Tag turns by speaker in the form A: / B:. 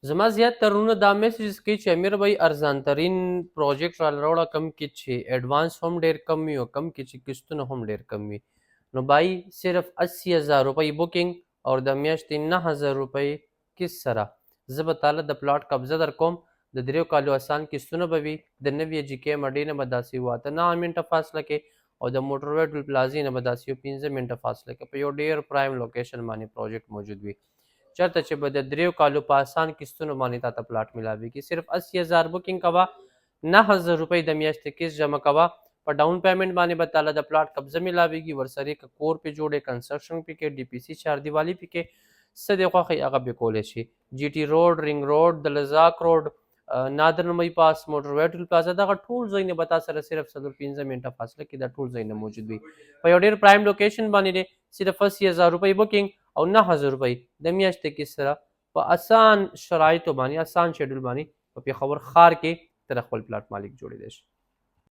A: زما زیات ترونه دا میسیجز کوي چې امیر بھائی ارزان ترین پروجیکټ را راوړه کم کې چې ایڈوانس هم ډیر کم وي او کم کې چې قسطونه هم ډیر کم وي. نو بھائی صرف 80,000 روپۍ بوکنګ او د میاشتې 9,000 روپۍ کس سره زه به تاله د پلاټ قبضه در کوم. د دریو کالو آسان قسطونه به وي. د نوي جي کې مډې نه به داسې 8-9 منټه فاصله کې او د موټروی ټول پلازې نه به داسې 15 منټه فاصله کې په یو ډیر پرایم لوکیشن باندې پروجیکټ موجود وي. چرته چې به د دریو کالو په آسان قسطونو باندې تا ته پلاټ ملاویږي. صرف 80,000 بوکنګ کوه، 9,000 روپۍ د میاشتې قسط جمع کوه، په ډاون پیمنټ باندې به تعالی د پلاټ قبضه ملاویږي. ورسره که کور پې جوړې، کنسټرکشن پې کې، ډي پی سی چاردیوالي پې کې څه دې خوښوي هغه پې کولی شي. جي ټي روډ، رنګ روډ، د لزاک روډ، نادرن بایپاس، موټروی ټول پلازا، دغه ټول ځایونه به تا سره صرف 15 منټه فاصله کې دا ټول ځایونه موجود وي. په یو ډېر پرایم لوکیشن باندې دی. صرف 80,000 روپۍ بوکنګ او 9,000 روپۍ د میاشتې کې سره په آسان شرایطو باندې، آسان شیډول باندې په پېښور ښار کې ته د خپل پلاټ مالک جوړېدی شي.